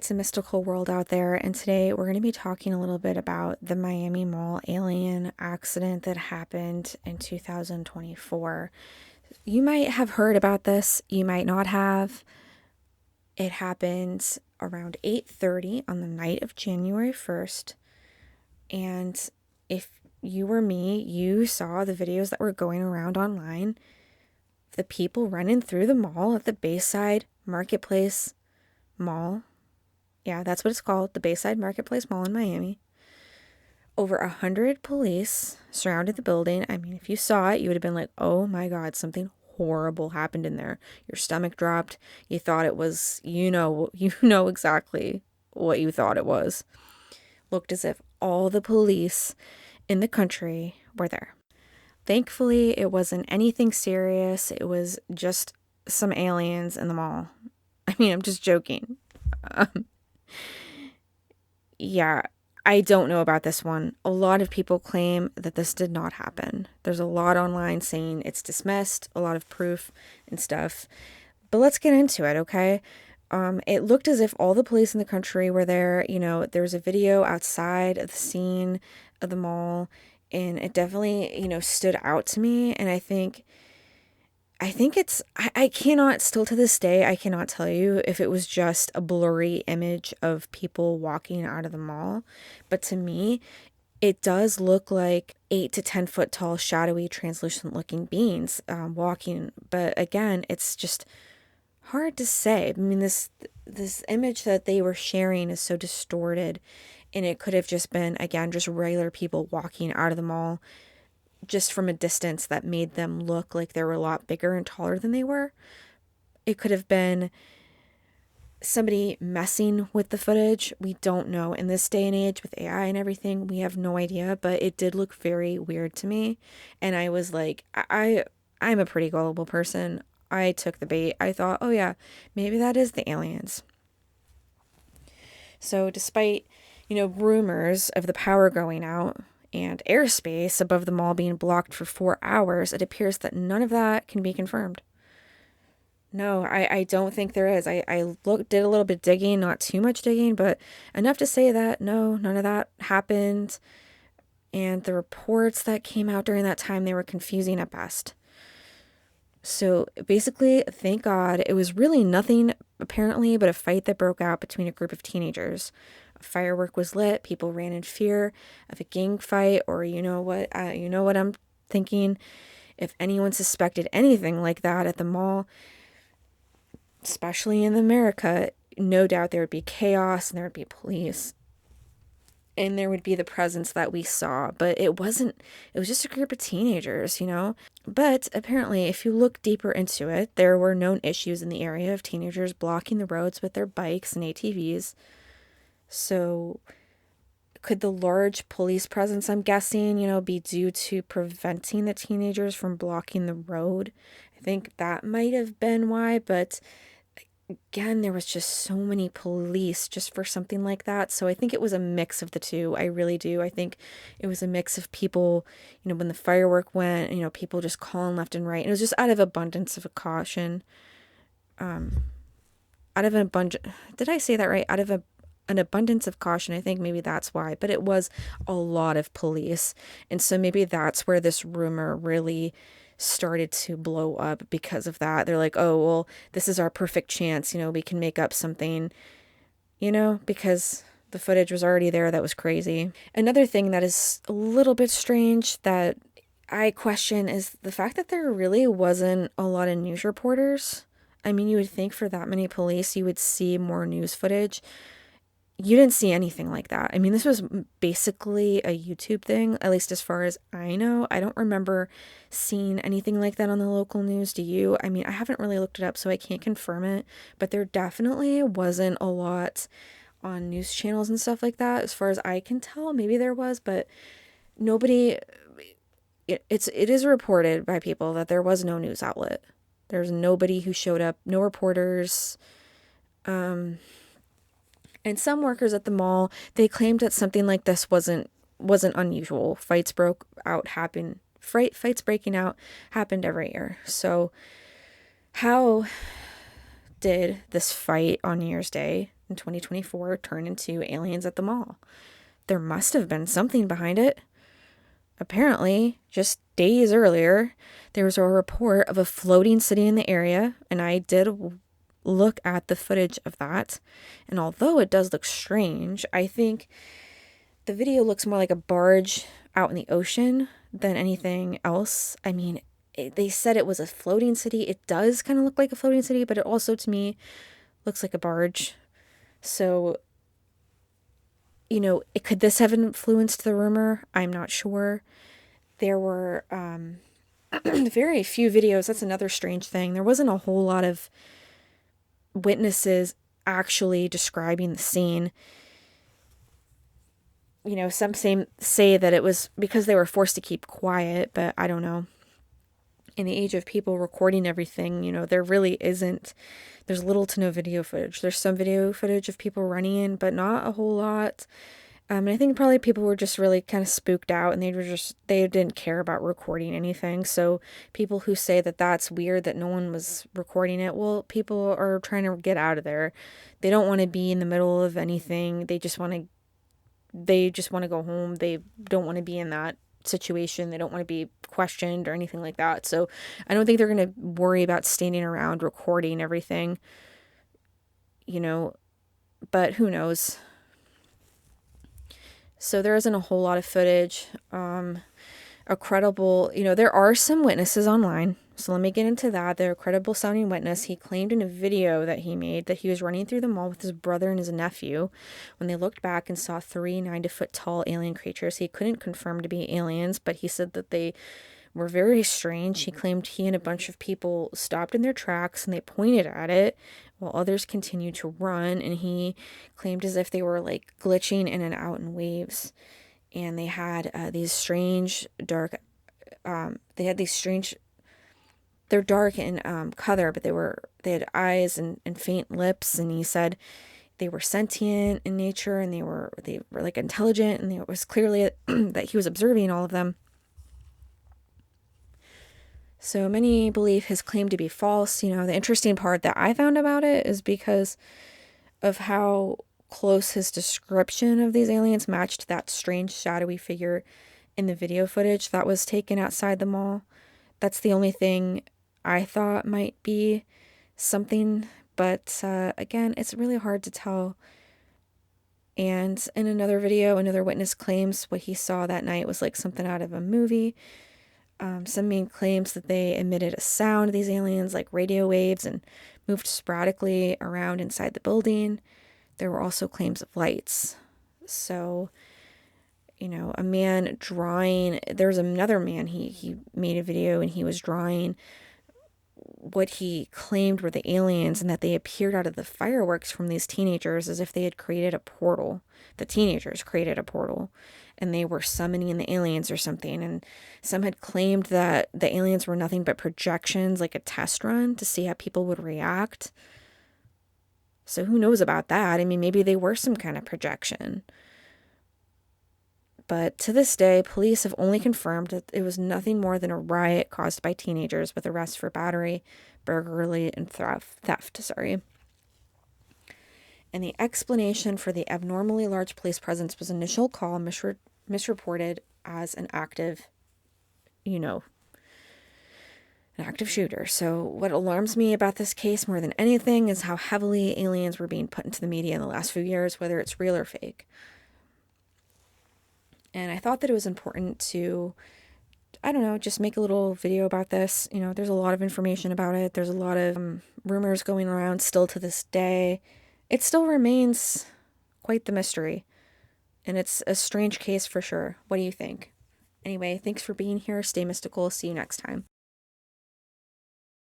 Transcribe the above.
It's a mystical world out there, and today we're going to be talking a little bit about the Miami Mall alien accident that happened in 2024. You might have heard about this, you might not have. It happened around 8:30 on the night of January 1st, and if you were me, you saw the videos that were going around online. The people running through the mall at the Bayside Marketplace Mall. Yeah, that's what it's called, the Bayside Marketplace Mall in Miami. Over 100 police surrounded the building. I mean, if you saw it, you would have been like, oh my God, something horrible happened in there. Your stomach dropped. You thought it was, you know exactly what you thought it was. Looked as if all the police in the country were there. Thankfully, it wasn't anything serious. It was just some aliens in the mall. I mean, I'm just joking. Yeah, I don't know about this one. A lot of people claim that this did not happen. There's a lot online saying it's dismissed, a lot of proof and stuff. But let's get into it, okay? It looked as if all the police in the country were there. There was a video outside of the scene of the mall, and it definitely, stood out to me. And I think I cannot, still to this day, I cannot tell you if it was just a blurry image of people walking out of the mall. But to me, it does look like 8 to 10 foot tall, shadowy, translucent looking beings walking. But again, it's just hard to say. I mean, this image that they were sharing is so distorted, and it could have just been, again, just regular people walking out of the mall just from a distance that made them look like they were a lot bigger and taller than they were. It could have been somebody messing with the footage. We don't know. In this day and age with AI and everything, we have no idea, but it did look very weird to me. And I was like, I'm a pretty gullible person. I took the bait. I thought, oh yeah, maybe that is the aliens. So despite, rumors of the power going out and airspace above the mall being blocked for 4 hours, it appears that none of that can be confirmed. No, I don't think there is. I did a little bit digging, not too much digging, but enough to say that no, none of that happened. And the reports that came out during that time, they were confusing at best. So basically, thank God, it was really nothing apparently but a fight that broke out between a group of teenagers. A firework was lit, people ran in fear of a gang fight, or you know what I'm thinking. If anyone suspected anything like that at the mall, especially in America, no doubt there would be chaos and there would be police. And there would be the presence that we saw, but it was just a group of teenagers. But apparently, if you look deeper into it, there were known issues in the area of teenagers blocking the roads with their bikes and ATVs. So could the large police presence, I'm guessing, be due to preventing the teenagers from blocking the road? I think that might have been why, but again, there was just so many police just for something like that. So I think it was a mix of the two. I really do. I think it was a mix of people, when the firework went, people just calling left and right. And it was just out of abundance of caution. Out of an abundance, did I say that right? Out of an abundance of caution. I think maybe that's why. But it was a lot of police. And so maybe that's where this rumor really started to blow up because of that. They're like, oh, well, this is our perfect chance. We can make up something, because the footage was already there. That was crazy. Another thing that is a little bit strange that I question is the fact that there really wasn't a lot of news reporters. I mean, you would think for that many police, you would see more news footage. You didn't see anything like that. I mean, this was basically a YouTube thing, at least as far as I know. I don't remember seeing anything like that on the local news. Do you? I mean, I haven't really looked it up, so I can't confirm it. But there definitely wasn't a lot on news channels and stuff like that, as far as I can tell. Maybe there was, but nobody. It is reported by people that there was no news outlet. There's nobody who showed up, no reporters. And some workers at the mall, they claimed that something like this wasn't unusual. Fights breaking out happened every year. So how did this fight on New Year's Day in 2024 turn into aliens at the mall. There must have been something behind it. Apparently, just days earlier, there was a report of a floating city in the area, and I did look at the footage of that. And although it does look strange, I think the video looks more like a barge out in the ocean than anything else. I mean, they said it was a floating city. It does kind of look like a floating city, but it also, to me, looks like a barge. So, could this have influenced the rumor? I'm not sure. There were very few videos. That's another strange thing. There wasn't a whole lot of witnesses actually describing the scene. Some say that it was because they were forced to keep quiet, but I don't know. In the age of people recording everything, there really isn't, there's little to no video footage. There's some video footage of people running in, but not a whole lot. And I think probably people were just really kind of spooked out, and they didn't care about recording anything. So people who say that that's weird that no one was recording it, well, people are trying to get out of there. They don't want to be in the middle of anything. They just want to go home. They don't want to be in that situation. They don't want to be questioned or anything like that. So I don't think they're going to worry about standing around recording everything, but who knows? So there isn't a whole lot of footage. A credible, there are some witnesses online. So let me get into that. They're a credible sounding witness. He claimed in a video that he made that he was running through the mall with his brother and his nephew when they looked back and saw 3 9-foot tall alien creatures. He couldn't confirm to be aliens, but he said that they were very strange. He claimed he and a bunch of people stopped in their tracks and they pointed at it while others continued to run. And he claimed as if they were like glitching in and out in waves. And they had these strange dark, they're dark in color, but they had eyes and faint lips. And he said they were sentient in nature, and they were like intelligent, and it was clearly that he was observing all of them. So many believe his claim to be false. The interesting part that I found about it is because of how close his description of these aliens matched that strange shadowy figure in the video footage that was taken outside the mall. That's the only thing I thought might be something, but again, it's really hard to tell. And in another video, another witness claims what he saw that night was like something out of a movie. Some main claims that they emitted a sound, these aliens, like radio waves, and moved sporadically around inside the building. There were also claims of lights. So, a man drawing, there's another man, he made a video and he was drawing what he claimed were the aliens, and that they appeared out of the fireworks from these teenagers as if they had created a portal. The teenagers created a portal, and they were summoning the aliens or something. And some had claimed that the aliens were nothing but projections, like a test run to see how people would react. So who knows about that? I mean, maybe they were some kind of projection. But to this day, police have only confirmed that it was nothing more than a riot caused by teenagers, with arrests for battery, burglary, and theft. And the explanation for the abnormally large police presence was initial call misreported as an active shooter. So what alarms me about this case more than anything is how heavily aliens were being put into the media in the last few years, whether it's real or fake. And I thought that it was important to, just make a little video about this. There's a lot of information about it. There's a lot of rumors going around still to this day. It still remains quite the mystery. And it's a strange case for sure. What do you think? Anyway, thanks for being here. Stay mystical. See you next time.